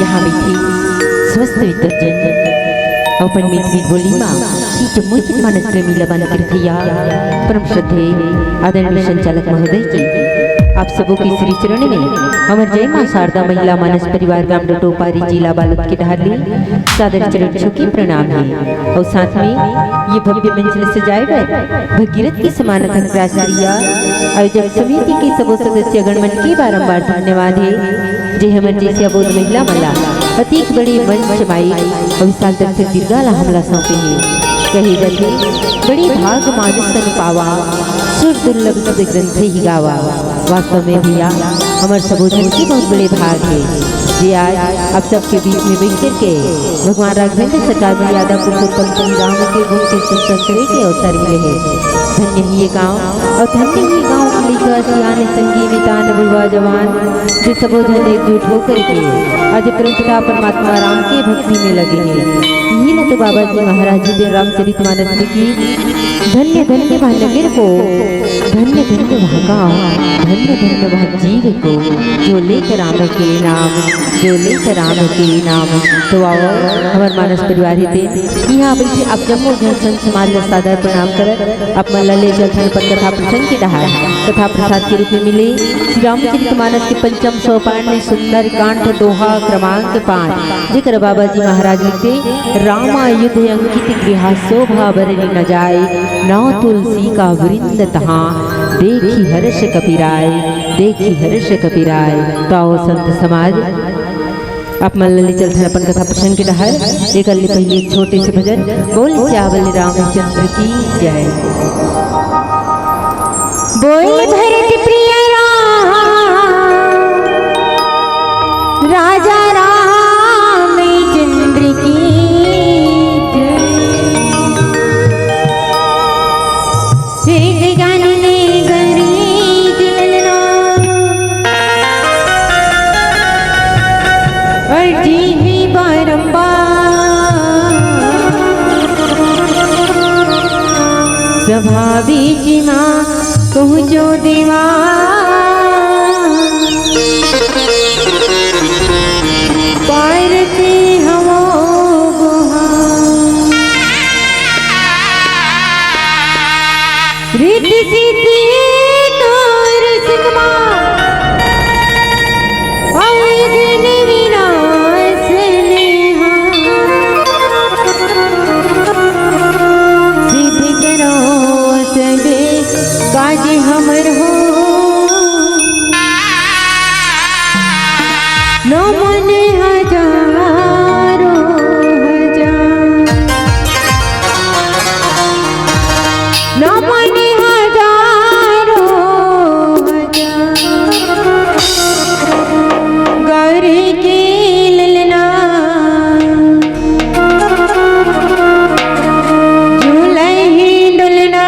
यहाँ बैठी स्वस्थ विद्वजन अपन मीठ मीठ बोली माँ की जमुचित मानस प्रेमी लवन कृतिया परम श्रद्धे आदरणीय संचालक महोदय जी आप सबों की श्री चरण में अमर जय माँ शारदा महिला मानस परिवार गांव डटोपारी जिला बालद के ढाली सादर चरण छुकी प्रणाम है और साथ में ये भव्य मंच सजाए गए भगीरथ की समानता आयोजक समिति के सबों सदस्य गणमन की बारंबार धन्यवाद है जय हमर जैसे अबोध महिला मला अतिक बड़ी मंच माई और विशाल दर्शक दीर्घाला हमला सौंपे हैं कही जाते बड़ी भाग मानस तन पावा सुर दुर्लभ सुध ग्रंथ ही गावा वास्तव में भैया हमारे सबोधन की बहुत बड़े भाग है जी आज आप सबके बीच में बैठ करके भगवान राघवेंद्र सरकार यादव पुरुषोत्तम श्री राम के गुण के सत्संग करे के अवसर मिले हैं धन्य ही ये गाँव और धन्य ही गाँव के लिखा सियाने संगी नितान बुढ़वा जवान जो सबोधन एकजुट होकर के आज परमपिता परमात्मा राम के भक्ति में लगे हैं ये न तो बाबा जी महाराज जी देव रामचरितमानस में की धन्य धन्य वह नगर को धन्य धन्य वह गाँव धन्य धन्य वह जीव को जो लेकर राम के नाम जो लेकर राम के नाम तो आओ हमारे मानस परिवार थे यहाँ बैठे आप जम्मू जन संत समाज में सादर प्रणाम कर अपना लले जल पर कथा प्रसंग के डहार कथा प्रसाद के रूप में मिले श्री रामचरितमानस के पंचम सोपान में सुंदर कांठ दोहा क्रमांक 5 जिक्र बाबा जी महाराज लिखते रामा युद्ध अंकित गृह शोभा बरनी न जाए नौ तुलसी का वृंद तहाँ देखी हर्ष कपिराय देखी हर्ष कपिराय तो आओ संत समाज आप मल्ल चल थे अपन कथा प्रसंग के डहर एक पहले एक छोटे से भजन बोल श्यावल रामचंद्र की जय बोल भरत प्रिय राजा रामचंद्र की सभा बीच माँ पहुँचो देवा पारते हवो रिद्धि सिद्धि तोर सिकमा दिन विनाश नेहा सिद्ध करो सबे काज हमर हो न मन हजारो हजार न मन हजारो हजार गौरी के ललना झूले ही डुलना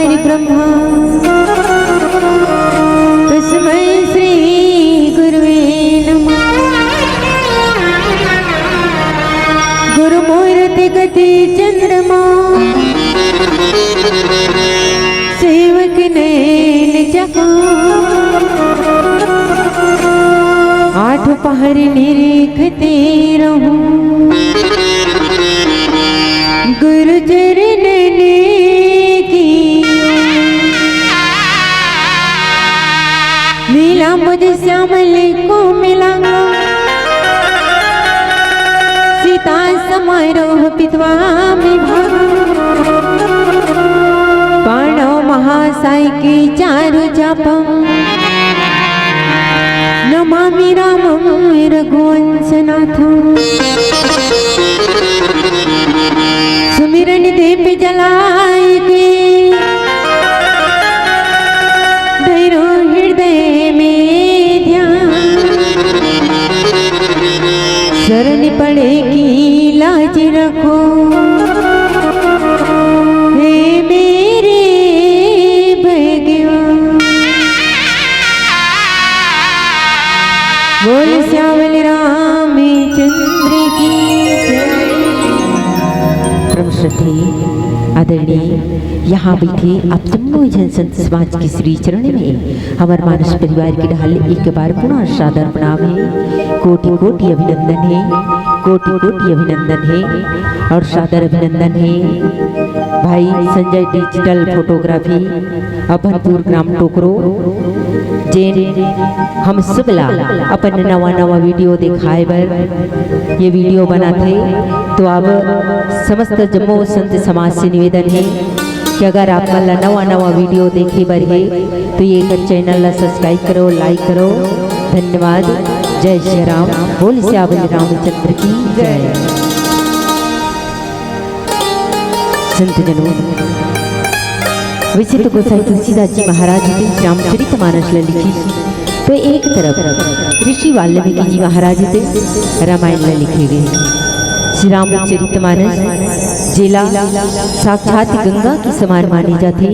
पार ब्रह्मा तस्मै श्री गुरुवे नमः। गुरुमूर्ति गति चंद्रमा सेवक नैन जगा। आठ पहर निरीखते रहूं गुरु चरण की। मिला मुझे श्यामल को मिलांगा सीता समारोह पितवा में पांडव महासाई की चारु जापम नमामि रामं रघुवंशनाथं। सुमिरन दीप जलाए के धैर्य हृदय में ध्यान। शरण पड़े की लाज रखो हे मेरे भगवान। बोल श्यामल रामचंद्र की जय। परम श्रद्धेय आदरणीय यहाँ बैठे आप जम्मू जन संत समाज के श्री चरण में हमारे मानस परिवार के ढाल एक बार पुनः सादर प्रणाम है। कोटि कोटि अभिनंदन है, कोटि कोटि अभिनंदन है और सादर अभिनंदन है भाई संजय डिजिटल फोटोग्राफी अभनपुर ग्राम टोकरो जेन हम सुबला अपन नवा नवा वीडियो दिखाए बर ये वीडियो बनाते। तो अब समस्त जम्मू संत समाज से निवेदन है कि अगर आप मन नवा नवा वीडियो देखे बर है तो ये चैनल ला सब्सक्राइब करो, लाइक करो। धन्यवाद। जय श्री राम। बोल श्यामल रामचंद्र की जय। संत जनों, वैसे तो गोसाई तुलसीदास जी महाराज जी रामचरितमानस लिखी तो एक तरफ ऋषि वाल्मीकि जी महाराज जी रामायण लिखे गए। श्री रामचरितमानस जिला साक्षात गंगा के समान मानी जाती,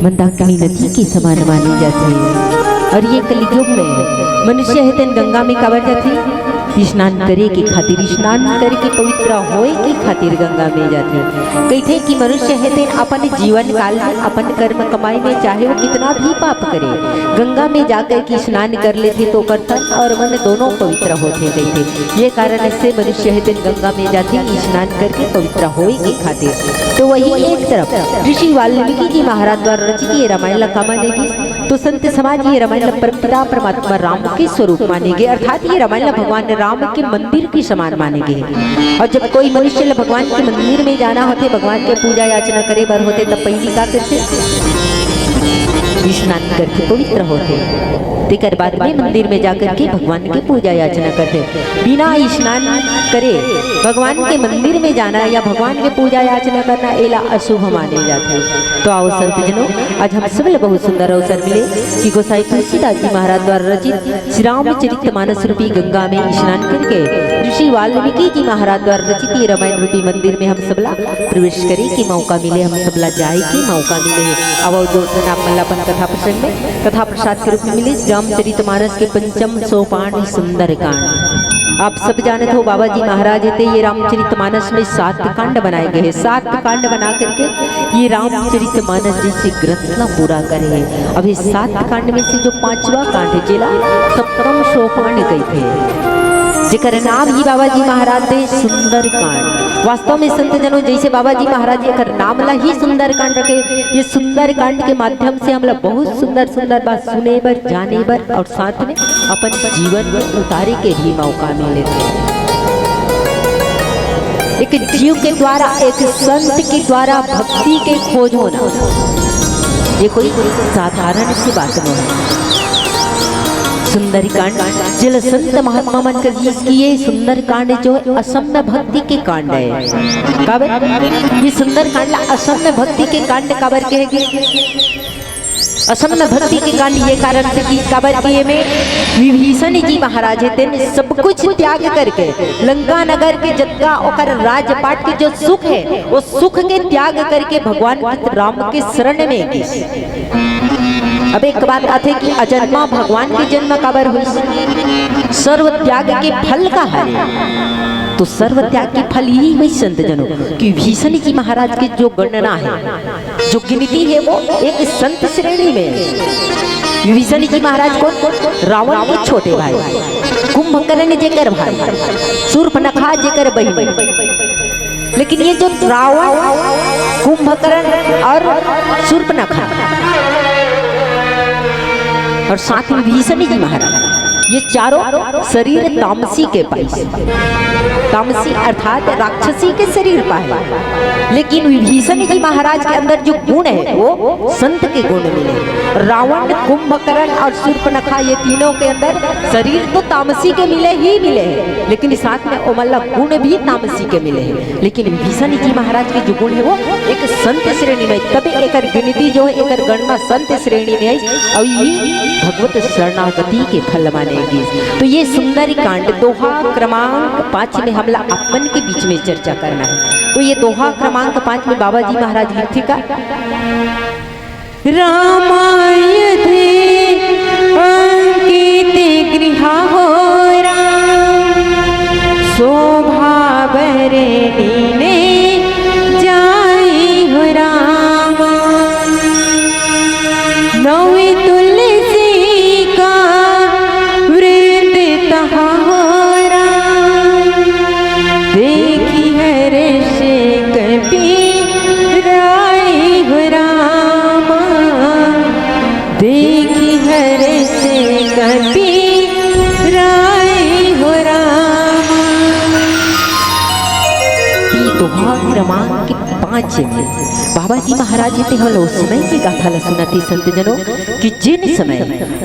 मंदाकिनी नदी के समान मानी जाती। और ये कलयुग में मनुष्य है गंगा में कावर जाती स्नान करे के खातिर, स्नान करके पवित्र होए के खातिर गंगा में जाते। कहते कि मनुष्य है अपन जीवन काल में अपन कर्म कमाई में चाहे वो कितना भी पाप करे गंगा में जाकर के स्नान कर लेते तो तन और मन दोनों पवित्र होते। कहते ये कारण से मनुष्य है गंगा में जाते स्नान करके पवित्र होए के खातिर। तो वही एक तरफ ऋषि वाल्मीकि जी महाराज द्वारा रचित ये रामायण का मानेगी तो संत समाज ये रामायण पिता परमात्मा राम के स्वरूप मानेंगे, अर्थात ये रामायण भगवान राम के मंदिर के समान मानेंगे। और जब कोई मनुष्य भगवान के मंदिर में जाना होते, भगवान के पूजा याचना करे बर होते, तब पहली का करते स्नान करके पवित्र होते। तेकर बाद में मंदिर में जाकर के भगवान की पूजा याचना करते। बिना स्नान करे भगवान के मंदिर में जाना या भगवान के पूजा याचना करना एला अशुभ माने जाते। तो आओ संत जनों, आज हम सब बहुत सुंदर अवसर मिले कि गोसाई तुलसीदास जी महाराज द्वारा रचित श्री रामचरितमानस रूपी गंगा में स्नान करके ऋषि वाल्मीकि जी महाराज द्वारा रचित ये रामायण रूपी मंदिर में हम सबला प्रवेश करे के मौका मिले, हम सबला जाए के मौका मिले। अब दोस्तन आप मल्लापन कथा प्रसंग में कथा प्रसाद के रूप में मिले रामचरितमानस के पंचम सोपान सुंदर कांड। आप सब जानते हो बाबा जी महाराज थे ये रामचरितमानस में 7 कांड बनाए गए हैं। 7 कांड बना करके ये रामचरितमानस जैसे ग्रंथ ना पूरा करे हैं। अब ये 7 कांड में से जो 5वां कांड है जिला सप्तम सोपान गए थे जेकर नाम ही बाबा जी महाराज दे सुंदर कांड। वास्तव में संत जनों जैसे बाबा जी महाराज जी का नाम ला ही सुंदर कांड रखे। ये सुंदर कांड के माध्यम से हम लोग बहुत सुंदर सुंदर बात सुने बर, जाने बर और साथ में अपन जीवन में उतारे के भी मौका मिले। एक जीव के द्वारा, एक संत के द्वारा भक्ति के खोज होना ये कोई साधारण सी बात नहीं है। सुंदरकांड जिल संत महात्मा मन कर ये सुंदरकांड जो है असम्य भक्ति के कांड है। काबर ये सुंदरकांड असम्य भक्ति के कांड काबर कहेंगे? असम में भक्ति के कांड ये कारण से कि काबर किए में विभीषण जी महाराज थे सब कुछ त्याग करके लंका नगर के जत्ता ओकर राजपाट के जो सुख है वो सुख के त्याग करके भगवान राम के शरण में गए। अब एक बात आते कि अजन्मा भगवान के जन्म काबर हुई, सर्व त्याग के फल का है। तो सर्व त्याग के फल यही हुई संत जनों कि भीषण जी महाराज की जो गणना है, जो गिनती है वो एक संत श्रेणी में है। विभीषण जी महाराज को रावण के छोटे भाई, कुंभकर्ण जेकर भाई, शूर्पणखा जेकर बहन। लेकिन ये जो रावण, कुंभकर्ण और शूर्पणखा और साथ में विभीषण जी महाराज, ये चारों शरीर तामसी के पास, तामसी अर्थात राक्षसी के शरीर पाए। लेकिन विभीषण जी महाराज के अंदर जो गुण है वो संत के गुण मिले। रावण, कुंभकर्ण और शूर्पणखा ये तीनों के अंदर शरीर तो तामसी के मिले ही मिले हैं, लेकिन साथ में ओमल्ला गुण भी तामसी के मिले हैं। लेकिन विभीषण जी महाराज के जो गुण है वो एक संत श्रेणी में, तभी एक गिनती जो है एक गणना संत श्रेणी में है और ये भगवत शरणागति के फल माने। तो ये सुंदर कांड दोहा क्रमांक 5 में हमला अपन के बीच में चर्चा करना है। तो ये दोहा क्रमांक 5 में बाबा जी महाराज लिखते का रामायण अंकित गृह हो शोभा बरे नीने जाई हो राम नवे तुलसी का देखी हरे से कभी राय हो रामा, देखी हरे से कभी राय हो रामा। दोहा क्रमांक 5 में बाबा जी महाराज थे हम उस समय की गाथा सुनाते संत जनों कि जिन समय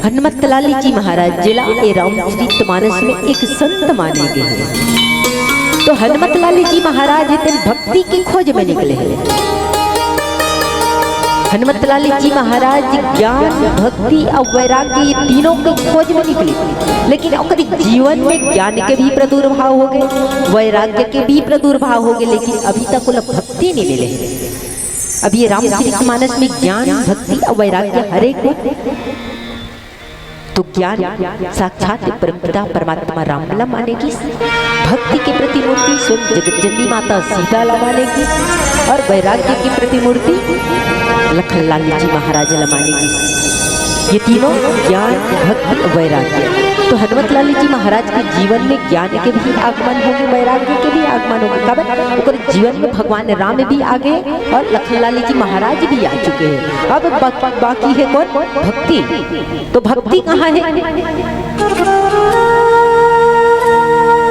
हनुमत लाली जी महाराज जिला ए रामचरितमानस में एक संत माने गए। तो हनुमत लाली जी महाराज भक्ति की खोज में निकले हैं। हनुमत लाली जी महाराज ज्ञान, भक्ति और वैराग्य ये तीनों की खोज में निकले, लेकिन उनके जीवन में ज्ञान के भी प्रादुर्भाव हो गए, वैराग्य के भी प्रादुर्भाव हो गए, लेकिन अभी तक उन्हें भक्ति नहीं मिले। अब ये रामचरितमानस में ज्ञान, भक्ति और वैराग्य हरेक तो ज्ञान साक्षात परमपिता परमात्मा रामला मानेगी, भक्ति की प्रतिमूर्ति स्वयं जगतजननी माता सीता ला मानेगी और वैराग्य की प्रतिमूर्ति लखन लाल जी महाराज ला मानेगी। ये तीनों ज्ञान, भक्ति, वैराग्य। तो हनुमत लाल जी महाराज के जीवन में ज्ञान के भी आगमन होंगे, वैराग्य के भी आगमन होंगे। कब उनके जीवन में भगवान राम भी आ गए और लखन लाल जी महाराज भी आ चुके हैं। अब बाकी है कौन? भक्ति। तो भक्ति कहाँ है?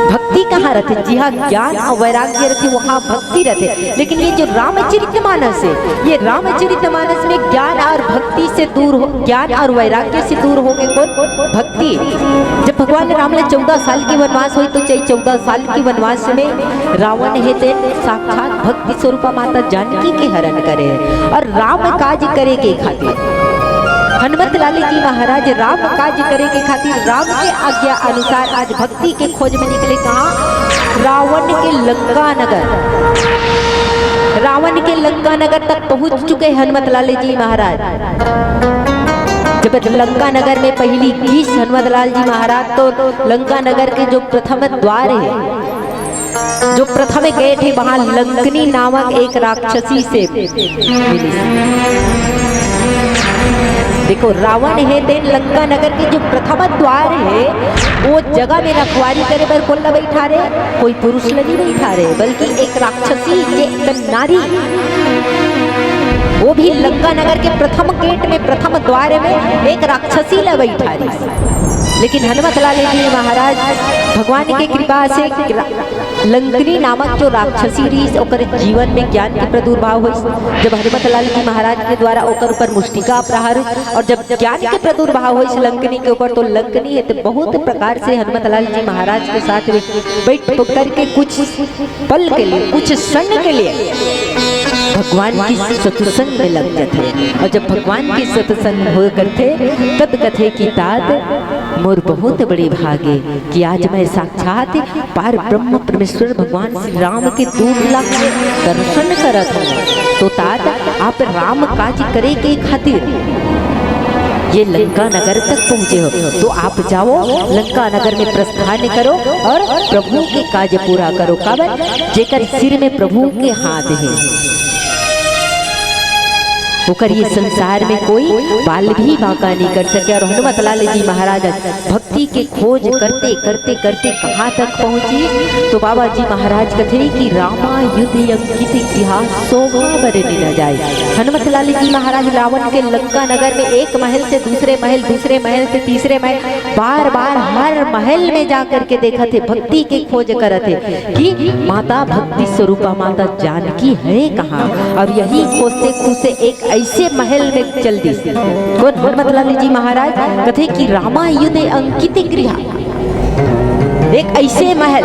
भक्ति कहाँ रहते? जी हाँ, ज्ञान और वैराग्य रहते, वहाँ भक्ति रहते। लेकिन ये जो रामचरितमानस है, ये रामचरितमानस में ज्ञान और भक्ति से दूर हो, ज्ञान और वैराग्य से दूर हो गए कौन? भक्ति। जब भगवान राम ने 14 साल की वनवास हुई तो 14 साल की वनवास में रावण है साक्षात भक्ति स्वरूपा माता जानकी के हरण करे और राम काज करे के खातिर हनुमत लाली जी महाराज राम काज करे के खातिर राम के आज्ञा अनुसार आज भक्ति के खोज में निकले। कहाँ? रावण के लंका नगर। रावण के लंका नगर तक पहुंच चुके हनुमत लाली जी महाराज। जब लंका नगर में पहली गीस हनुमत लाल जी महाराज तो लंका नगर के जो प्रथम द्वार है, जो प्रथम गेट है, वहां लंकनी नामक एक राक्षसी से मिली। देखो रावण है देन लंका नगर के जो प्रथम द्वार है वो जगह में रखवारी करे पर कौन न बैठा रहे? कोई पुरुष नहीं बैठा रहे, बल्कि एक राक्षसी, एक नारी, वो भी लंका नगर के प्रथम गेट में प्रथम द्वार में एक राक्षसी ला बैठा रही। लेकिन हनुमत लाल जी महाराज भगवान की कृपा से लंकनी नामक जो राक्षसी रही ओकर जीवन में ज्ञान के प्रादुर्भाव हुई। जब हनुमत लाल जी महाराज के द्वारा ओकर ऊपर मुष्टिका प्रहार और जब ज्ञान के प्रादुर्भाव हुई लंकनी के ऊपर, तो लंकनी है तो बहुत प्रकार से हनुमत लाल जी महाराज के साथ बैठ करके कुछ पल के लिए, कुछ क्षण के लिए भगवान की सत्संग में लग जाते। और जब भगवान के सत्संग हो करते तब कथे की तात मोर बहुत बड़े भागे कि आज मैं साक्षात पार ब्रह्म परमेश्वर भगवान श्री राम के दूर लग दर्शन करत हूँ। तो तात आप राम काज करे के खातिर ये लंका नगर तक पहुँचे हो, तो आप जाओ लंका नगर में प्रस्थान करो और प्रभु के काज पूरा करो। काबर जेकर सिर में प्रभु के हाथ है, होकर ये संसार में कोई बाल भी बांका नहीं कर सके। और हनुमत लाल जी महाराज भक्ति के खोज करते करते करते कहाँ तक पहुँची, तो बाबा जी महाराज कथे कि रामा युद्ध अंकित इतिहास शोभा बरने न जाए। हनुमत लाल जी महाराज रावण के लंका नगर में एक महल से दूसरे महल, दूसरे महल से तीसरे महल, बार बार हर महल में जा करके देखा थे, भक्ति के खोज करते कि माता भक्ति स्वरूपा माता जानकी है कहाँ। और यही खोजते खोजते एक ऐसे महल में चल दी। कौन? हनुमत लाल जी महाराज कथे कि रामा युद्ध अंकित गृह, एक ऐसे महल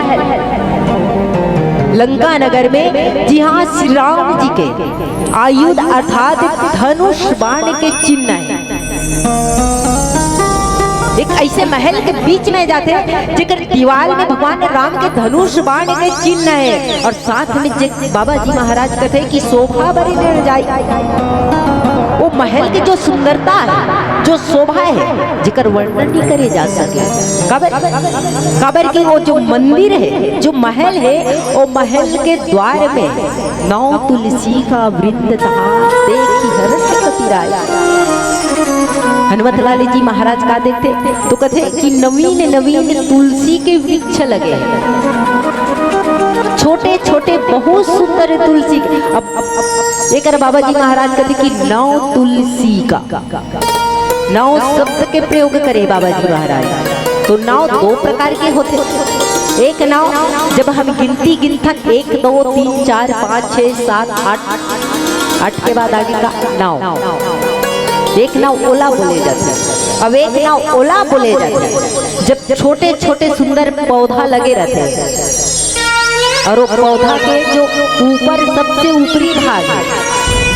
लंका नगर में, जी हाँ, श्री राम जी के आयुध अर्थात धनुष बाण के चिन्ह है। एक ऐसे महल के बीच में जाते हैं जेकर दीवार में भगवान राम के धनुष बाण के चिन्ह है। और साथ में बाबा जी महाराज कहते हैं कि शोभा बड़ी न जाए। वो महल की जो सुंदरता है, जो शोभा है, जेकर वर्णन नहीं करे जा सके। काबर की वो जो मंदिर है, जो महल है, वो महल के द्वार में 9 तुलसी का वृंद था, देखी हर्ष कपिराया। हनुमत लाल जी महाराज का देखते तो कहते कि नवीन नवीन तुलसी के वृक्ष लगे, छोटे छोटे बहुत सुंदर तुलसी। अब एक बाबा जी महाराज कहते कि 9 तुलसी का 9 शब्द के प्रयोग करे बाबा जी महाराज। तो 9 दो प्रकार के होते। एक 9 जब हम गिनती गिनथन 1 2 3 4 5 6 7 8 के बाद आगे का 9, एक 9 ओला बोले जाते हैं। अब एक 9 ओला बोले जाते हैं जब छोटे छोटे सुंदर पौधा लगे रहते हैं और वो पौधा के जो ऊपर सबसे ऊपरी भाग है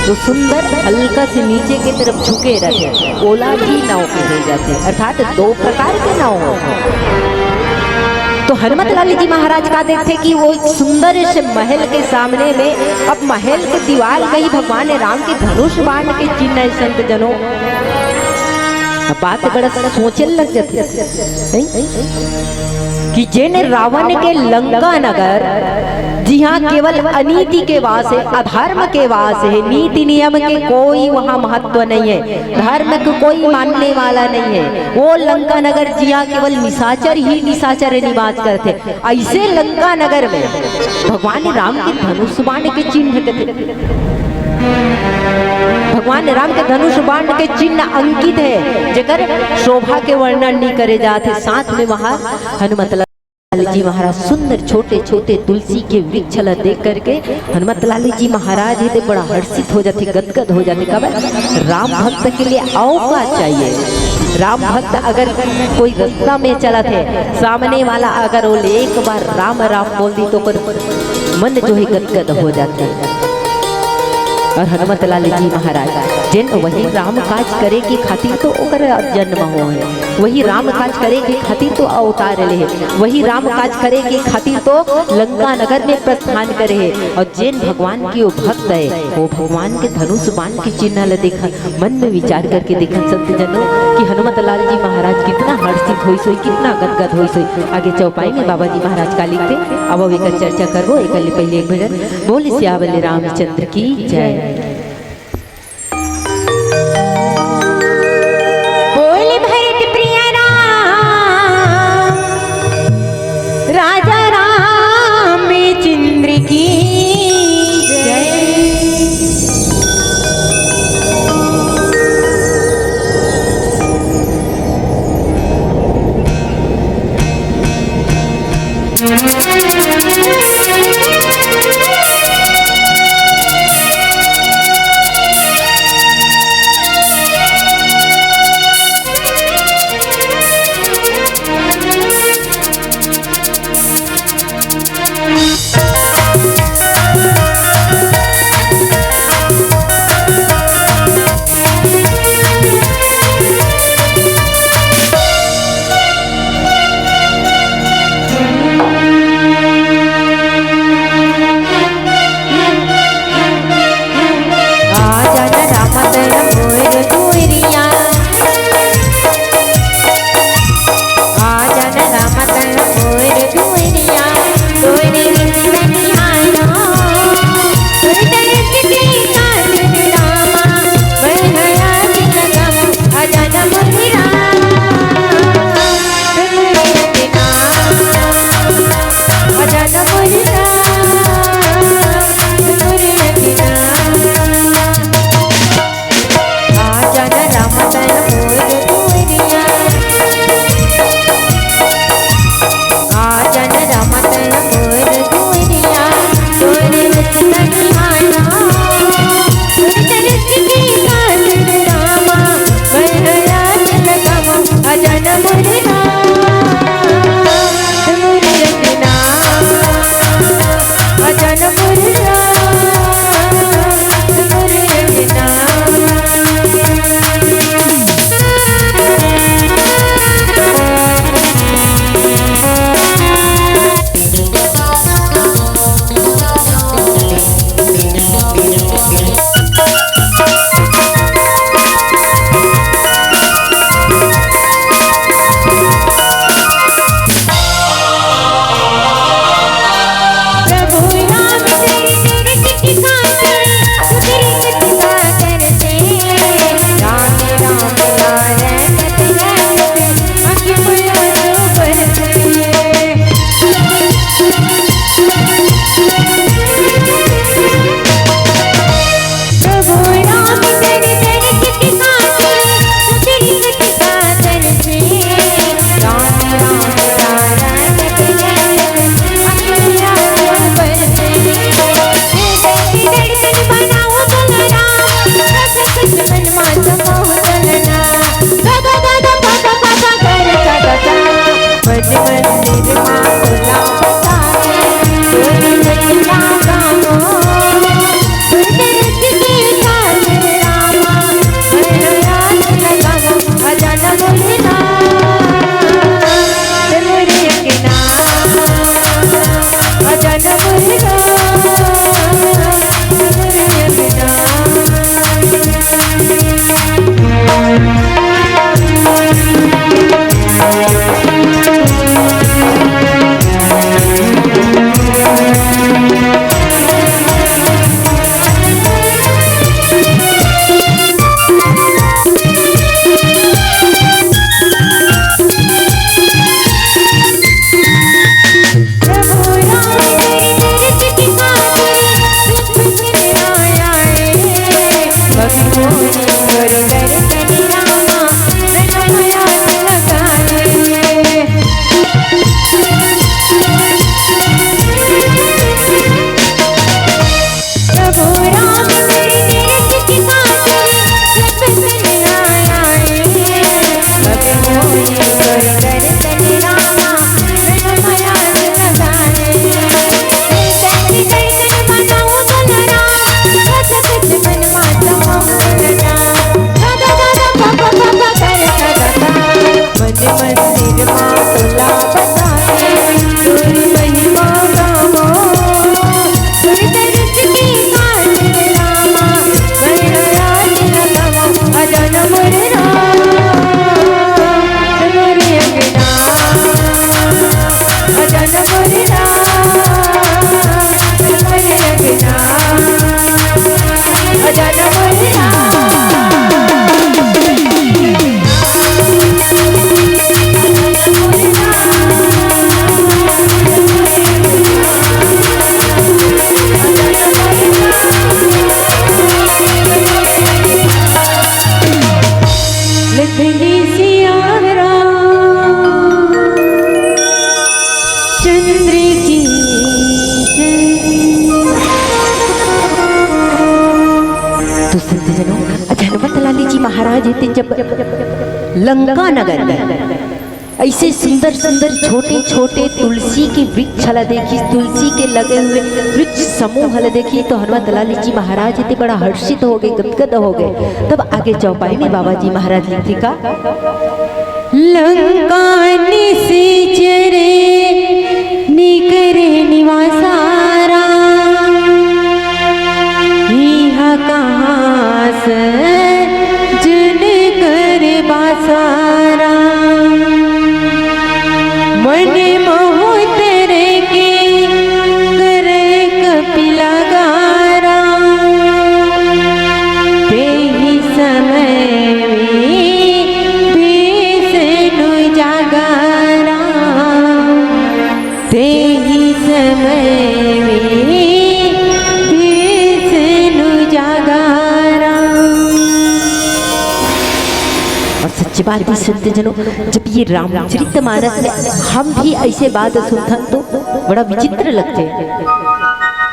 तो सुंदर हल्का से नीचे की तरफ झुके रहते, ओला भी नाव कहे जाते हैं। अर्थात 2 प्रकार के नाव होते हैं। तो हनुमत लाल जी महाराज का देखते कि वो एक सुंदर से महल के सामने में, अब महल के दीवार में ही भगवान राम के धनुष बाण के चिन्ह है। संत जनों बात बड़ा सोचे लग जाती कि जिन रावण के लंका नगर, जी हाँ, केवल अनीति के वास है, अधर्म के वास है, नीति नियम के कोई वहाँ महत्व नहीं है, धर्म को कोई मानने वाला नहीं है। वो लंका नगर, जी हाँ, केवल निशाचर ही निशाचर निवास करते। ऐसे लंका नगर में भगवान राम के धनुष बाण के चिन्ह भगवान राम के धनुष बाण के चिन्ह अंकित है, जेकर शोभा के वर्णन नहीं करे जाते। साथ में वहाँ हनुमत लाल जी महाराज सुंदर छोटे छोटे तुलसी के वृक्ष देख करके हनुमत लाल जी महाराज ही बड़ा हर्षित हो जाते, गदगद हो जाते। कब राम भक्त के लिए औका चाहिए। राम भक्त अगर कोई रास्ता में चला थे, सामने वाला अगर वो एक बार राम राम बोल दी तो मन जो है गदगद हो जाते। और हनुमत लाल जी महाराज जिन वही राम काज करे के खातिर तो ओकर जन्म हो है, वही राम काज करे के खातिर तो अवतार ले है, वही राम काज करे के खातिर तो लंका नगर में प्रस्थान करे है। और जिन भगवान की वो भक्त है, वो भगवान के धनुष बाण के चिन्ह ले देखा, मन में विचार करके देखा संत जनों कि हनुमत लाल जी महाराज कितना हर्षित होई सोई, कितना गदगद होई सोई। आगे चौपाई में बाबा जी महाराज का लिखते, अब एक चर्चा करबो। एक पहले एक भजन बोल सियावल रामचंद्र की जय। महाराज थे जब लंका नगर में ऐसे सुंदर सुंदर छोटे छोटे तुलसी के वृक्ष हला देखी, तुलसी के लगे हुए वृक्ष समूह हला देखी तो हनुमत लाल जी महाराज थे बड़ा हर्षित हो गए, गदगद हो गए। तब आगे चौपाई में बाबा जी महाराज लिखते का लंका निश्चरे निकरे निवासारा कहाँ सजन कर बासारा मन मोह तेरे के करे कपिला गारा तेहि समय में बेसनु जागारा तेहि समय सच्ची बात ही सुनते जनों, जब ये रामचरितमानस में हम भी ऐसे बात सुनते तो बड़ा विचित्र लगते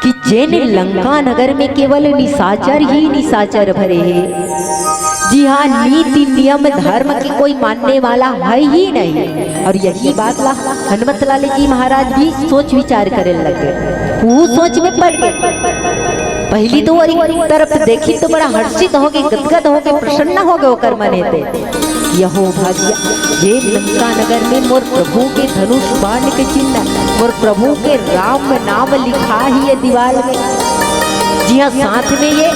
कि जैन लंका नगर में केवल निशाचर ही निशाचर भरे हैं। जी हाँ, नीति नियम धर्म की कोई मानने वाला है ही नहीं। और यही बात ला हनुमत लाल जी महाराज भी सोच विचार करने लगे। वो सोच में पड़ गए। पहली तो एक तरफ देखी तो बड़ा हर्षित हो गए, गदगद हो गए, प्रसन्न हो गए होकर मने थे यहो भाग्य ये लंका नगर में मोर प्रभु के धनुष बाण के चिन्ह, मोर प्रभु के राम नाम लिखा ही है दीवार में। जी हाँ, साथ में ये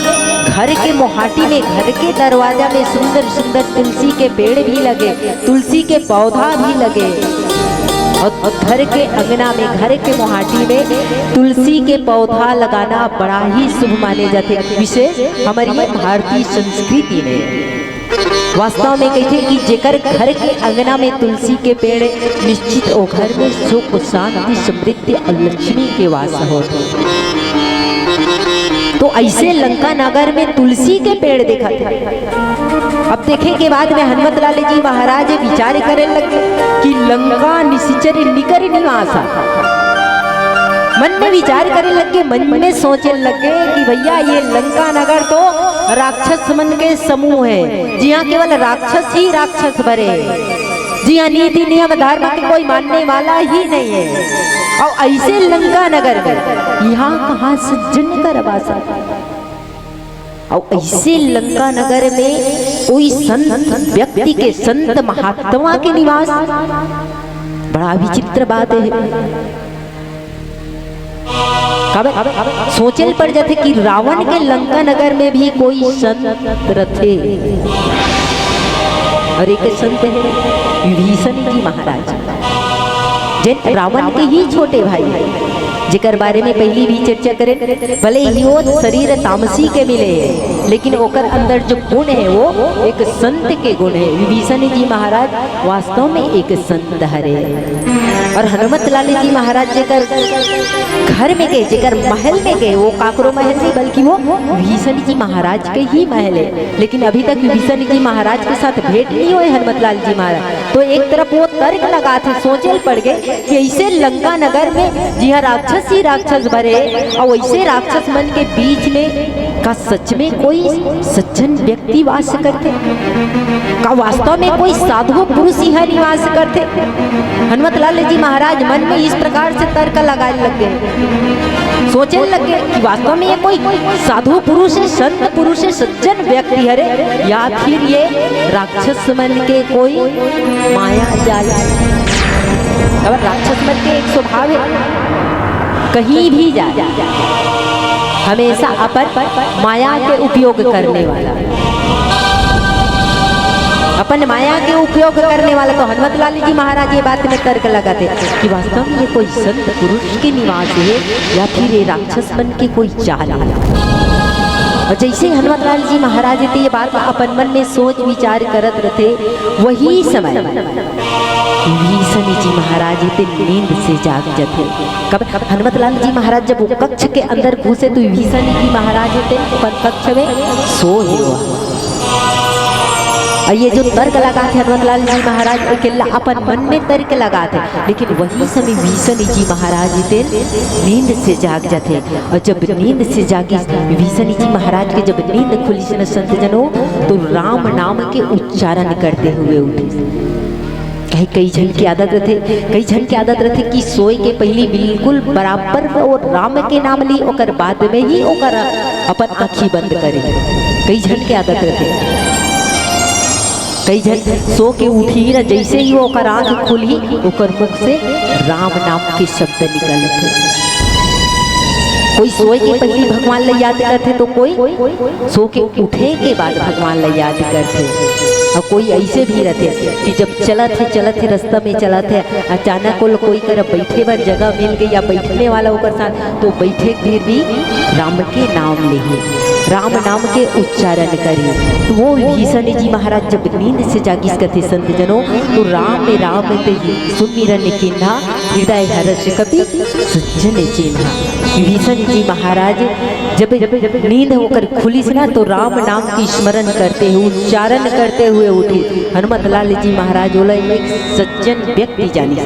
घर के मोहाटी में, घर के दरवाजा में सुंदर सुंदर तुलसी के पेड़ भी लगे, तुलसी के पौधा भी लगे। और घर के अंगना में, घर के मोहाटी में तुलसी के पौधा लगाना बड़ा ही शुभ माने जाते, विशेष हमारी भारतीय संस्कृति में। वास्तव में कहते कि जेकर घर के अंगना में तुलसी के पेड़ निश्चित ओ घर में सुख शांति समृद्धि और लक्ष्मी के वास होते। तो ऐसे लंका नगर में तुलसी के पेड़ देखा था। अब देखे के बाद में हनुमत लाल जी महाराज विचार करने लगे कि लंका निश्चर निकर निवासा। मन में विचार करने लगे, मन में सोचने लगे कि भैया ये लंका नगर तो राक्षस मन के समूह है। जी हाँ, केवल राक्षस ही राक्षस भरे। जी हाँ, नीति नियम धर्म के कोई मानने वाला ही नहीं है। और ऐसे लंका नगर में यहाँ कहाँ सज्जन का वास। और ऐसे लंका नगर में कोई संत व्यक्ति के, संत महात्मा के निवास, बड़ा विचित्र बात है। सोचल पड़ जाते कि रावण के लंका नगर में भी कोई संत रथे। और एक संत है विभीषण जी महाराज, जिन रावण के ही छोटे भाई, जिकर बारे में पहली भी चर्चा करें। भले ही वो शरीर तामसी के मिले है, लेकिन ओकर अंदर जो गुण है वो एक संत के गुण है। विभीषण जी महाराज वास्तव में एक संत हरे। और हनुमत लाल जी महाराज जेकर घर में गए, जेकर महल में गए, वो काकरो महल नहीं बल्कि वो विभीषण जी महाराज के ही महल है। लेकिन अभी तक विभीषण जी महाराज के साथ भेंट नहीं हुए हनुमत लाल जी महाराज। तो एक तरफ वो तर्क लगा थे, सोचल पड़ गए कि ऐसे लंका नगर में जी हाँ राक्षस ही राक्षस भरे, और वैसे राक्षस मन के बीच में का सच में कोई सज्जन व्यक्ति वास करते, का वास्तव में कोई साधु पुरुष ही निवास करते। हनुमत लाल जी महाराज मन में इस प्रकार से तर्क लगाने लग गए, सोचने लगे कि वास्तव में ये कोई साधु पुरुष है, संत पुरुष है, सज्जन व्यक्ति है, या फिर ये राक्षस मन के कोई माया जाल। अब राक्षस मन के एक स्वभाव है, कहीं भी जाए हमेशा अपन माया के उपयोग करने वाला, अपन माया के उपयोग करने वाला। तो हनुमत लाल जी महाराज ये बात में तर्क लगाते कि वास्तव में ये कोई संत पुरुष के निवास है या फिर ये राक्षस मन के कोई चाल है। और जैसे हनुमत लाल जी महाराज थे ये बात अपन मन में सोच विचार करत रहते, वही समय विभीषण जी महाराज ते नींद से जाग जाते। कब हनुमत लाल जी महाराज जब वो कक्ष के अंदर घुसे तो विभीषण जी महाराज ते कक्ष में सोए हुआ। और ये जो तर्क लगाते हनुमत लाल जी महाराज अकेला अपन मन में तर्क लगाते, लेकिन वही समय विभीषण जी महाराज ते नींद से जाग जाते। और जब नींद से जागी विभीषण जी महाराज के जब नींद खुली से संत जनों तो राम नाम के उच्चारण करते हुए उठे। कई जन की आदत रहते कि सोए के पहले बिल्कुल बराबर और राम के नाम ली ओकर बाद में ही ओकर अपन आँखी बंद करे। कई जन की आदत रहते, कई जन सो के उठी ना जैसे ही ओकर आँख खुली ओकर मुख से राम नाम के शब्द निकलते। कोई सोए के पहले भगवान ला याद करते तो कोई सो के उठे के बाद भगवान ला याद करते। और कोई ऐसे भी रहते कि जब चलत थे रास्ता में चलत है अचानक कोई कर बैठे पर जगह मिल गई या बैठने वाला होकर साथ तो बैठे फिर भी राम के नाम ले, राम नाम के उच्चारण करी। तो वो विभीषण जी महाराज जब नींद से जागिस करते संत जनों तो राम ते सुमिरन किन्हा हृदय हर्ष कपि सज्जन चिन्हा। विभीषण जी महाराज जब नींद होकर खुली से ना तो राम नाम की स्मरण करते हुए उच्चारण करते हुए उठे। हनुमत लाल जी महाराज बोला एक सज्जन व्यक्ति जानी।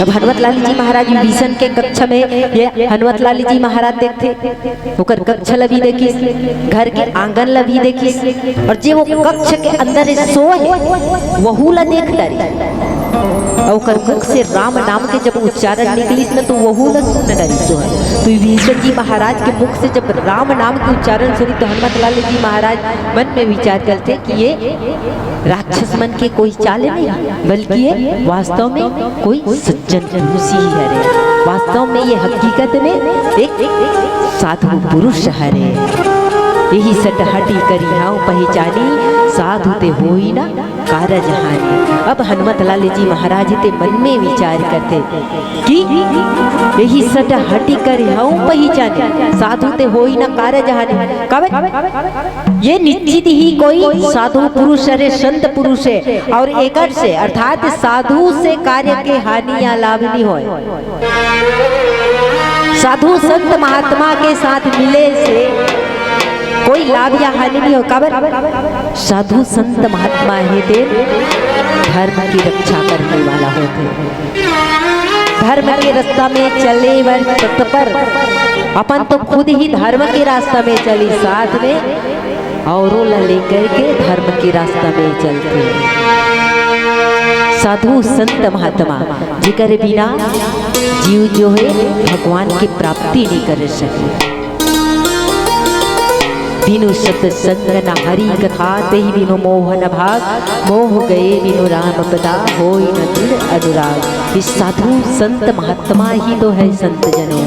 अब हनुमत लाल जी महाराज विभीषण के कक्ष में ये हनुमत लाल जी महाराज देखते ओकर कक्ष लभी देखी, घर के आंगन लभी देखी, और जे वो कक्ष के अंदर सोए वहू ला देख डरी। और ओकर मुख से राम नाम के जब उच्चारण निकली न तो वहू ला सुन डरी सोए। तो विभीषण जी महाराज के मुख से जब राम नाम के उच्चारण सुनी तो हनुमत लाल जी महाराज मन में विचार करते कि ये राक्षस मन के कोई चाल नहीं बल्कि ये वास्तव में कोई सज्जन पुरुष ही है। वास्तव में ये हकीकत में एक साधु पुरुष है। यही सटहटी करी हाँ पहचानी साधु ते होई ना कारज हानि। अब हनुमत लाल जी महाराज ते मन में विचार करते कि यही सटहटी करी हाँ पहचानी साधु ते होई ना कारज हानि। कब ये निश्चित ही कोई साधु पुरुष है, संत पुरुष है, और एकर से अर्थात साधु से कार्य के हानि या लाभ नहीं होए। साधु संत महात्मा के साथ मिले से कोई लाभ या हानि नहीं हो। काबर साधु संत महात्मा है ते धर्म की रक्षा करने वाला होते, धर्म के रास्ता में चले वर तत्पर। अपन तो खुद ही धर्म के रास्ता में चली, साथ में औरों ला लेकर के धर्म के रास्ता में चलते। साधु संत महात्मा जिकर बिना जीव जो है भगवान की प्राप्ति नहीं कर सके। बिनु सत्संग न हरि कथा तेहि बिनु मोहन भाग, मोह गए बिनु राम पदा होई न दृढ़ अनुराग। इस साधु संत महात्मा ही तो है संत जनों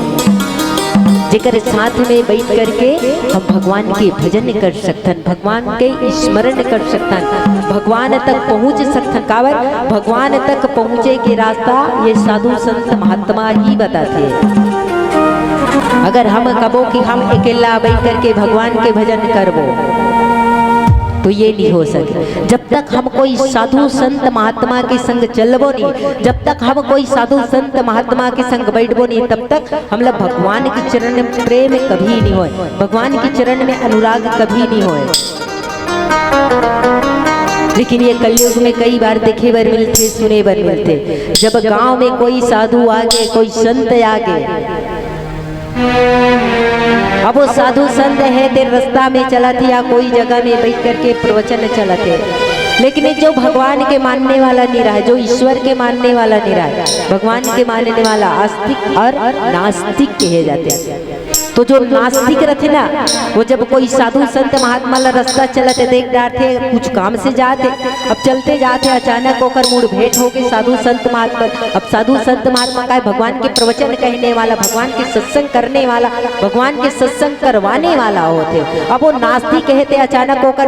जेकर साथ में बैठ करके हम भगवान के भजन कर सकतन, भगवान के स्मरण कर सकतन, भगवान तक पहुँच सकतन। काबर भगवान तक पहुँचे के रास्ता ये साधु संत महात्मा ही बताते हैं। अगर हम कबो कि हम अकेला बैठ करके भगवान के भजन करबो तो ये नहीं हो सके। जब तक हम कोई साधु संत महात्मा के संग चलबो नहीं, जब तक हम कोई साधु संत महात्मा के संग बैठबो नहीं, तब तक हम लोग भगवान के चरण में प्रेम कभी नहीं होए, भगवान के चरण में अनुराग कभी नहीं होए। लेकिन ये कलयुग में कई बार देखे बर मिलते, सुने बर मिलते। जब गांव में कोई साधु आगे, कोई संत आगे, अब वो साधु संत है तेरे रास्ता में चला थी या कोई जगह में बैठ करके प्रवचन चला थे, लेकिन जो भगवान के मानने वाला नहीं रहा, जो ईश्वर के मानने वाला नहीं रहा, भगवान के मानने वाला आस्तिक और नास्तिक कहे जाते हैं। तो जो नास्तिक रहते ना वो जब कोई साधु संत महात्मा ला रास्ता चलते देख डालते कुछ काम से जाते, अब चलते जाते अचानक होकर मूड भेंट हो गए साधु संत महात्मा। अब साधु संत महात्मा का भगवान के प्रवचन कहने वाला, भगवान के सत्संग करने वाला, भगवान के सत्संग करवाने वाला होते। अब वो नास्तिक कहते अचानक होकर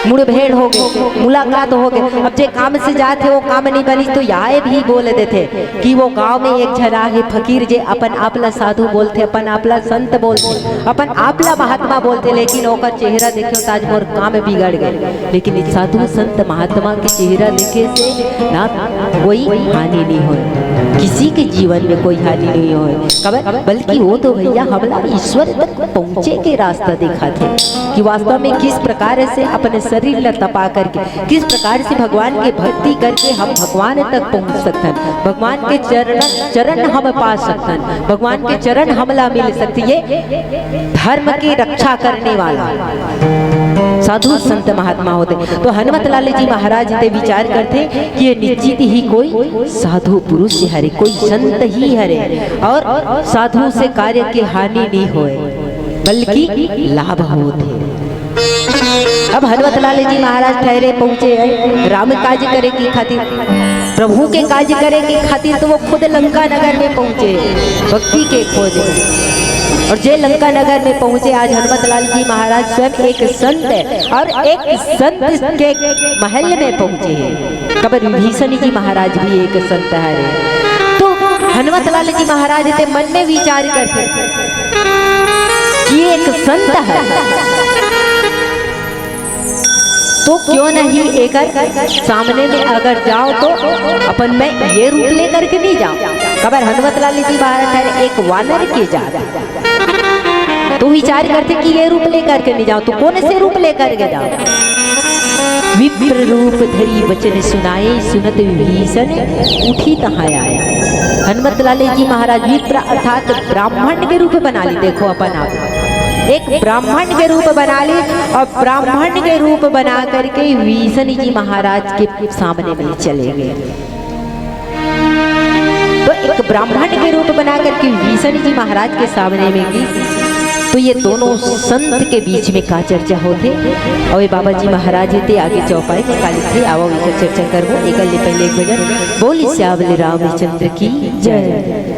मुठभेड़ हो गए, मुलाकात हो गए। अब जे काम से जाते वो काम नहीं बनी तो यहाँ भी बोल देते कि वो गांव में एक जना है फकीर जे अपन आपला साधु बोलते, अपन आपला संत बोलते, अपन आपला महात्मा बोलते, लेकिन ओकर चेहरा देखो ताज मोर काम बिगड़ गए। लेकिन इस साधु संत महात्मा के चेहरा देखे से ना कोई हानि नहीं हो, किसी के जीवन में कोई हानि नहीं हो, बल्कि वो तो भैया हमला ईश्वर तक पहुँचे के रास्ता दिखा थे कि वास्तव में किस प्रकार से अपने शरीर ल तपा करके, किस प्रकार से भगवान की भक्ति करके हम भगवान तक पहुंच सकते हैं, भगवान के चरण हम पा सकते हैं, भगवान के चरण हमला मिल सकती है। धर्म की रक्षा करने वाला साधु संत महात्मा होते। तो हनुमत लाल जी महाराज ते विचार करते कि ये निश्चित ही कोई साधु पुरुष हरे, कोई संत ही हरे, और साधु से कार्य की हानि नहीं होए बल्कि लाभ होते। अब हनुमत लाल जी महाराज ठहरे पहुंचे हैं राम काज करे की खातिर, प्रभु के काज करे की खातिर, तो वो खुद लंका नगर में पहुंचे भक्ति के खोज में। और जे लंका नगर में पहुंचे, आज हनुमत लाल जी महाराज स्वयं एक संत है और एक संत के महल में पहुंचे हैं। कबर विभीषण जी महाराज भी एक संत है। तो हनुमत लाल जी महाराज ते मन में विचार करते कि एक संत है तो क्यों नहीं एक सामने में अगर जाओ तो अपन मैं ये रूप लेकर के नहीं जाऊं। खबर हनुमत लाल जी महाराज एक वानर के जा, तो विचार करते कि ये रूप लेकर के नहीं जाओ, तो कौन से रूप लेकर के जाओ। विप्र रूप धरी वचन सुनाए, सुनत विभीषण उठी तहाँ आया। हनुमत लाल जी महाराज विप्र अर्थात ब्राह्मण के रूप बना ली। देखो अपन आप एक ब्राह्मण के रूप बना ली, और ब्राह्मण के रूप बना करके विभीषण जी महाराज के सामने में चले गए। तो एक ब्राह्मण के रूप बना करके विभीषण जी महाराज के सामने में गई। तो ये दोनों संत के बीच में का चर्चा होते, और बाबा जी महाराज थे आगे चौपाई में काली थे। आओ एक चर्चा करवो। एक पहले एक भजन बोली श्यावल रामचंद्र की जय।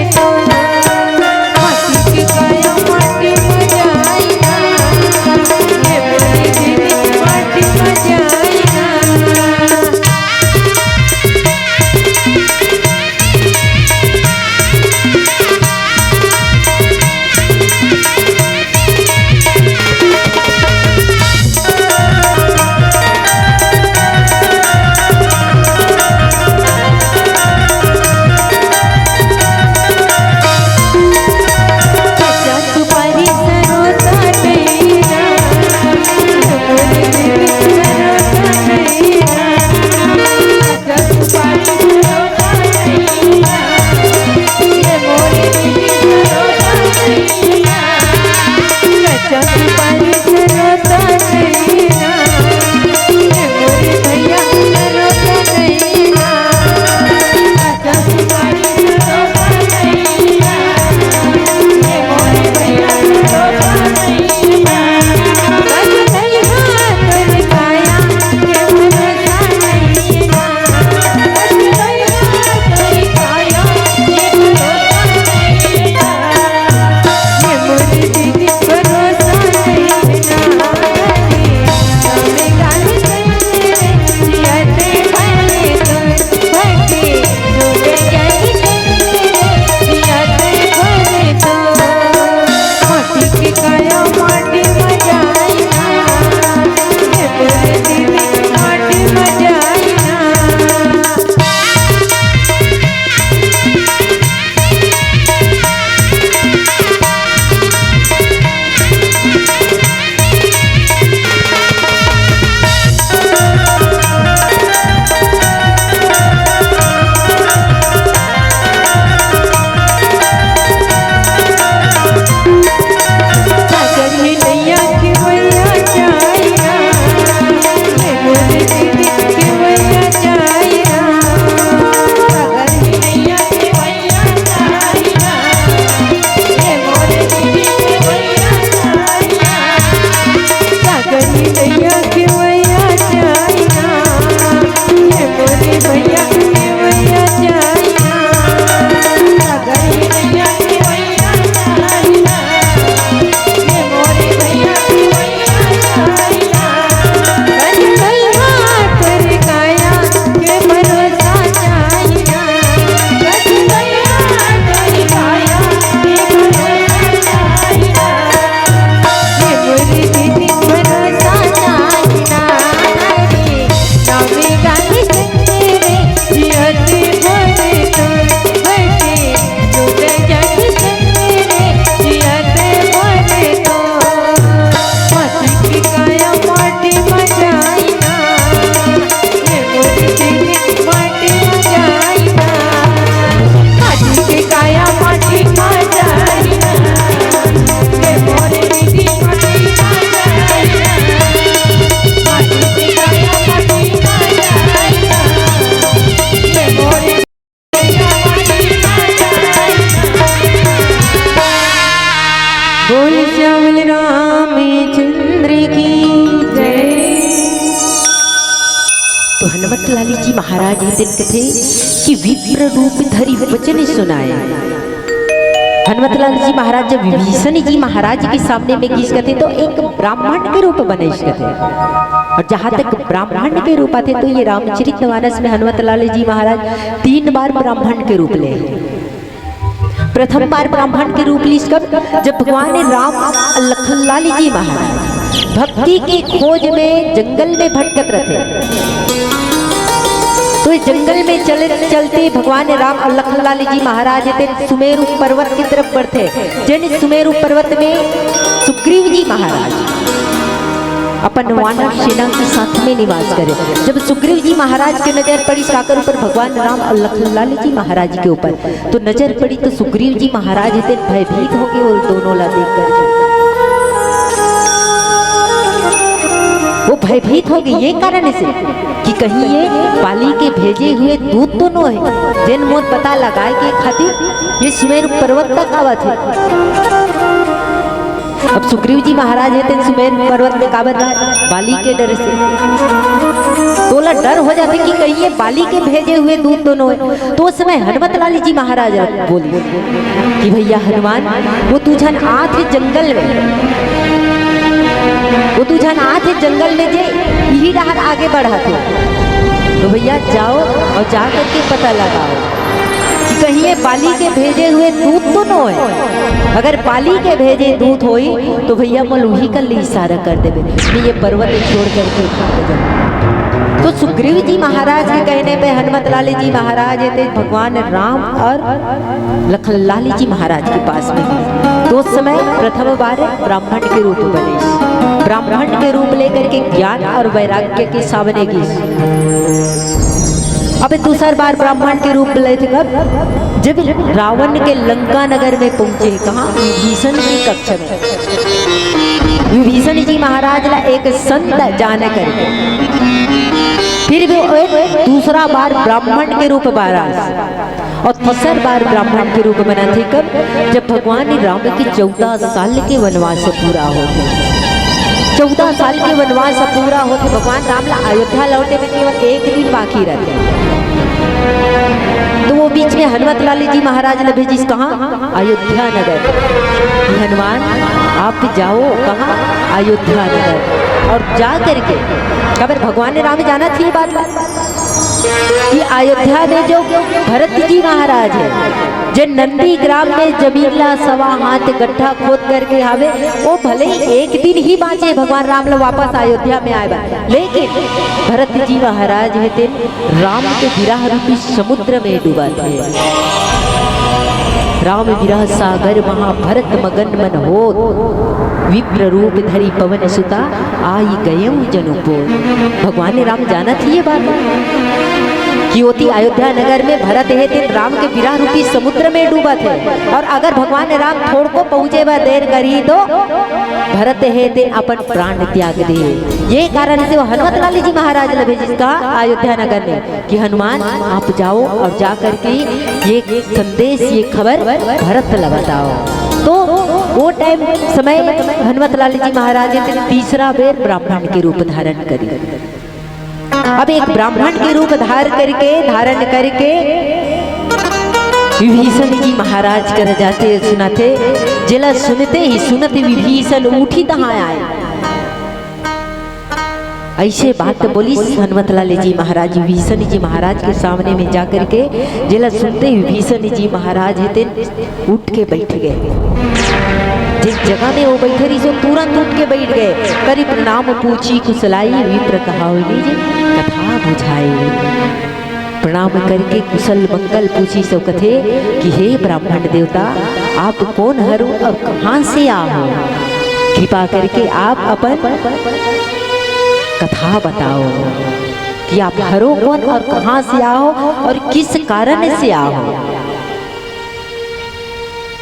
तो हनुमत लाली जी महाराज ये दिन कथे कि विप्र रूप धरी वचन सुनाया। हनुमत लाल जी महाराज जब विभीषण जी महाराज के सामने में गीस कथे तो एक ब्राह्मण के रूप बने कथे, और जहाँ तक ब्राह्मण के रूप आते तो ये रामचरितमानस में हनुमत लाल जी महाराज 3 बार ब्राह्मण के रूप ले। प्रथम बार ब्राह्मण के रूप ली कब, जब भगवान राम लखनलाल जी महाराज भक्ति की खोज में जंगल में भटकत रहे। तो इस जंगल में चलते भगवान राम और लखनलाल जी महाराज सुमेरु पर्वत की तरफ बढ़ते। जिन सुमेरु पर्वत में सुग्रीव जी महाराज अपन वानर सेना के साथ में निवास करे। जब सुग्रीव जी महाराज की नजर पड़ी साकर ऊपर भगवान राम और लखनलाल जी महाराज के ऊपर, तो नजर पड़ी तो सुग्रीव जी महाराज भयभीत हो गए और दोनों ला देख कर वो भयभीत हो गए। ये कारण से कि कहीं ये बाली के भेजे हुए दूत तो न है, जिन मोत पता लगाए के खातिर ये सुमेरु पर्वत तक आवत है। अब सुग्रीव जी महाराज है सुमेरु पर्वत में काबर रहा बाली के डर से, तोला डर हो जाते कि कहीं ये बाली के भेजे हुए दूत दोनों है। तो उस समय हनुमत लाल जी महाराज बोली कि भैया हनुमान, वो तुझन आत जंगल में, वो तुझन आत जंगल में जे यही राह आगे बढ़ाते, तो भैया जाओ और जा करके पता लगाओ कि कहीं ये बाली के भेजे हुए दूत तो न है। अगर बाली के भेजे दूत होई तो भैया मलूही कर लिए इशारा कर देवे कि ये पर्वत छोड़ करके भाग जाओ। तो सुग्रीव जी महाराज के कहने पे हनुमत लाल जी महाराज थे भगवान राम और लखनलाल जी महाराज के पास में गए। तो उस समय प्रथम बार ब्राह्मण के रूप बने, ब्राह्मण के रूप लेकर के ज्ञान और वैराग्य के सामने गए। अब दूसरा बार ब्राह्मण के रूप ले थे कब, जब रावण के लंका नगर में पहुंचे। कहाँ, विभीषण की कक्ष में। विभीषण जी महाराज ला एक संत जाने करके फिर भी दूसरा बार ब्राह्मण के रूप बारास, और तीसरा बार ब्राह्मण के रूप बना थे कब, जब भगवान राम के 14 साल के वनवास पूरा हो गए। 14 साल के वनवास पूरा होते भगवान राम ला अयोध्या लौटे में केवल 1 दिन बाकी रहते। तो वो बीच में हनुमत लाल जी महाराज ने भेजी कहाँ, अयोध्या नगर। हनुमान आप जाओ कहाँ, अयोध्या नगर, और जा करके खबर भगवान राम जाना थी बात कि अयोध्या में जो भरत जी महाराज है, जो नंदी ग्राम में जमीला 1.25 हाथ गड्ढा खोद करके आवे, वो भले ही 1 दिन ही बाँचे, भगवान राम लोग वापस अयोध्या में आए, लेकिन भरत जी महाराज है राम के विरह रूपी समुद्र में डूबा थे। राम विरह सागर महा भरत मगन मन हो, विप्र रूप धरी पवन सुता आई गये जनुपोर। भगवान राम जाना थी ये बात कि होती अयोध्या नगर में भरत है थे राम के विरह रूपी समुद्र में डूबा थे, और अगर भगवान राम थोड़ को पहुंचे वह देर करी तो भरत है थे अपन प्राण त्याग दे। ये कारण से वो हनुमत लाल जी महाराज ने भेजी कहा अयोध्या नगर में कि हनुमान आप जाओ और जा करके ये संदेश ये खबर भरत ला बताओ। तो वो टाइम समय हनुमत लाल जी महाराज ने तीसरा बेर ब्राह्मण के रूप धारण करी। अब एक ब्राह्मण के रूप धारण करके विभीषण जी महाराज कर जाते सुनाते, जिला सुनते ही सुनते विभीषण उठी तहाँ आए। ऐसे बात बोली हनुमत लाल जी महाराज विभीषण जी महाराज के सामने में जाकर के, जिला सुनते विभीषण जी महाराज उठ के बैठ गए। जिस जगह में वो बैठे रही सो तुरंत उठ के बैठ गए। करी प्रणाम पूछी कुशलाई, विप्र कहा कथा बुझाई। प्रणाम करके कुशल मंगल पूछी सो कथे कि हे ब्राह्मण देवता आप कौन हरो और कहाँ से आओ, कृपा करके आप अपन कथा बताओ कि आप हरो कौन और कहाँ से आओ और किस कारण से आओ।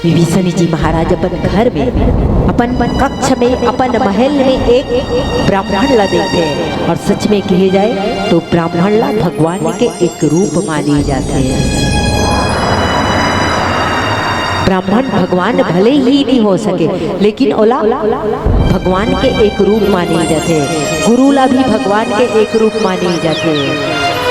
विभीषण जी महाराज अपन घर में अपन कक्ष में अपन महल में एक ब्राह्मण ला देखते हैं, और सच में कहे जाए तो ब्राह्मण ला भगवान के एक रूप माने जाते हैं। ब्राह्मण भगवान भले ही नहीं हो सके, लेकिन ओला भगवान के एक रूप माने जाते हैं। गुरु ला भी भगवान के एक रूप माने जाते हैं।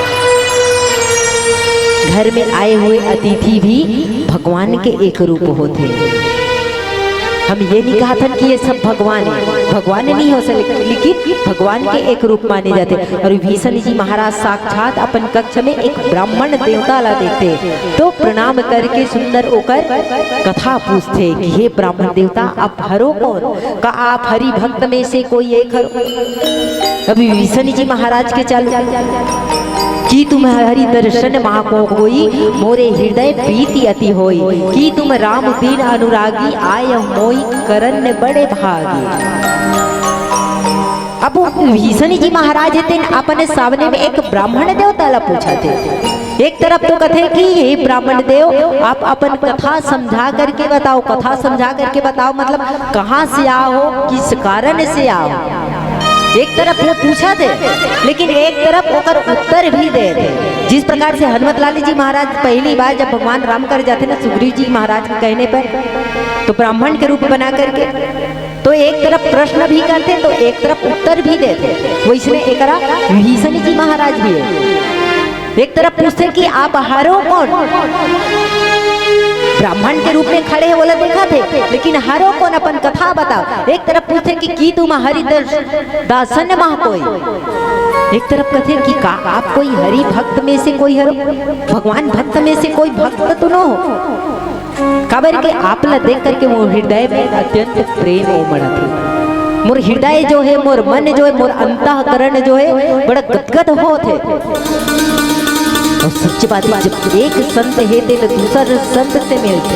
घर में आए हुए अतिथि भी भगवान के एक रूप होते। हम ये नहीं कहा था कि ये सब भगवान है, भगवान नहीं हो सकते, लेकिन भगवान के एक रूप माने जाते। और विभीषण जी महाराज साक्षात अपन कक्ष में एक ब्राह्मण देवता ला देखते, तो प्रणाम करके सुंदर होकर कथा पूछते कि हे ब्राह्मण देवता, आप हरो कौन? का आप हरि भक्त में से कोई एक हरो? अभी विभीषण जी महाराज के चालू कि तुम हरि दर्शन माको होई, मोरे हृदय प्रीति अति होई, कि तुम राम दीन अनुरागी, आय मोई करन बड़े भागी। अब विभीषण जी महाराज थे अपने सामने में एक ब्राह्मण देवता ला पूछा थे। एक तरफ तो कथे कि हे ब्राह्मण देव, आप अपन कथा समझा करके बताओ, कथा समझा करके बताओ, मतलब कहाँ से आओ, किस कारण से आओ। एक तरफ वो पूछा थे, लेकिन एक तरफ होकर उत्तर भी दे थे। जिस प्रकार से हनुमत लाल जी महाराज पहली बार जब भगवान राम कर जाते ना सुग्रीव जी महाराज के कहने पर, तो ब्राह्मण के रूप बना करके तो एक तरफ प्रश्न भी करते तो एक तरफ उत्तर भी देते। वो इसमें एक विभीषण जी महाराज भी है, एक तरफ पूछते कि आप हारो कौन? ब्राह्मण के रूप में खड़े बोला देखा थे, लेकिन हरो कौन, अपन कथा बताओ। एक तरफ पूछते कि तुम हरि दासन मह कोई, एक तरफ कहते कि का आप कोई हरि भक्त में से कोई हरो, भगवान भक्त में से कोई भक्त तो न हो। खबर के आप ला देख करके वो हृदय में अत्यंत प्रेम उमड़ा थे। मोर हृदय जो है, मोर मन जो है, मोर अंतःकरण जो है बड़ा गदगद हो थे। और सच्ची बात है, जब एक संत है तो दूसरे संत से मिलते,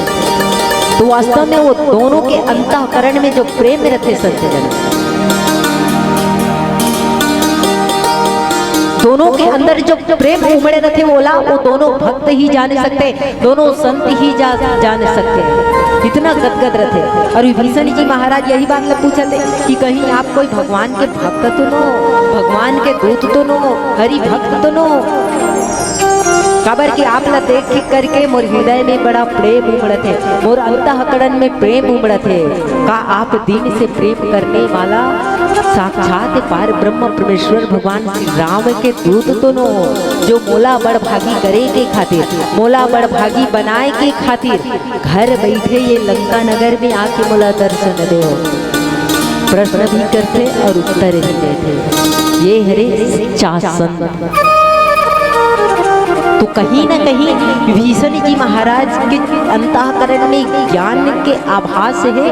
तो वास्तव में वो दोनों के अंतःकरण में जो प्रेम रहते संत जन, दोनों के अंदर जो प्रेम उमड़े रहते वो दोनों भक्त ही जान सकते, दोनों संत ही जान सकते, इतना गदगद रहते। और विभीषण जी महाराज यही बात ला पूछते कि कहीं आप कोई भगवान के भक्त तो न हो, भगवान के दूत तो न हो, हरि भक्त तो न हो। खबर कि आप ला देख करके मोर हृदय में बड़ा प्रेम उमड़त है, मोर अंतःकरण में प्रेम उमड़त है। का आप दिन से प्रेम करने वाला साक्षात पार ब्रह्म परमेश्वर भगवान श्री राम के दूत तो न हो, जो मोला बड़ भागी करे के खातिर, मोला बड़ भागी बनाए के खातिर घर बैठे ये लंका नगर में आके मोला दर्शन दे। प्रश्न भी करते और उत्तर भी देते, ये हरे सच्चा संत। तो कहीं ना कहीं विभीषण जी महाराज के अंतःकरण में ज्ञान के आभास है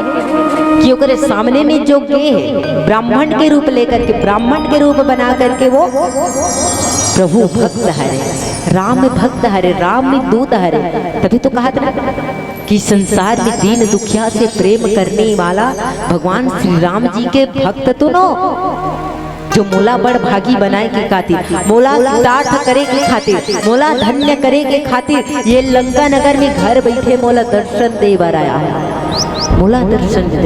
कि ओकरे सामने में जो गे है ब्राह्मण के रूप लेकर के, ब्राह्मण के रूप बना करके वो प्रभु भक्त हरे, राम भक्त हरे, राम दूत हरे। तभी तो कहा था कि संसार में दीन दुखिया से प्रेम करने वाला भगवान श्री राम जी के भक्त तो नो, जो मोला बड़ भागी बनाए के खातिर, मोला ताठ करे के खातिर, मोला धन्य करे के खातिर ये लंका नगर में घर बैठे मोला दर्शन दे बर आया है, मोला दर्शन दे।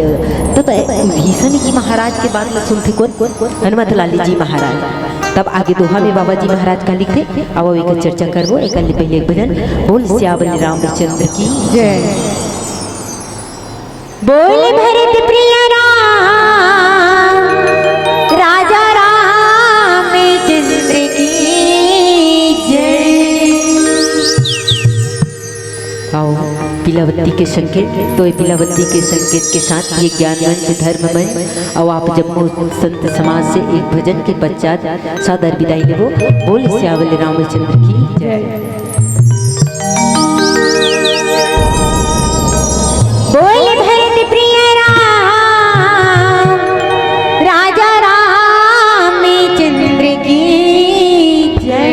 तो विभीषण जी महाराज के बात में सुनते कौन? हनुमत लाल जी महाराज। तब आगे दोहा में बाबा जी महाराज का लिखते, अब एक चर्चा करवो। एक पहले एक भजन, बोल श्यावल रामचंद्र की जय, बोल भरत प्रिय राम, राजा रामचंद्र की जय। आओ पिलावती के संकेत, तो ये पिलावती के संकेत के साथ ये ज्ञानवंत धर्ममय और आप जम्मू संत समाज से एक भजन के पश्चात सादर विदाई लेवो। बोल श्यावल रामचंद्र की जय, बोल भरत प्रिय राम, राजा रामचंद्र की जय।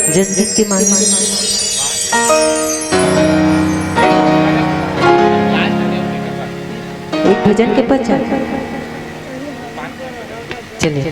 जसगीत के माध्यम एक भजन के पश्चात चलिए।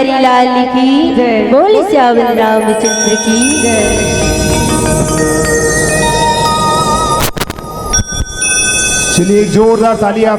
बिहारी लाल की बोल श्यामल रामचंद्र की चलिए एक जोरदार ताली आप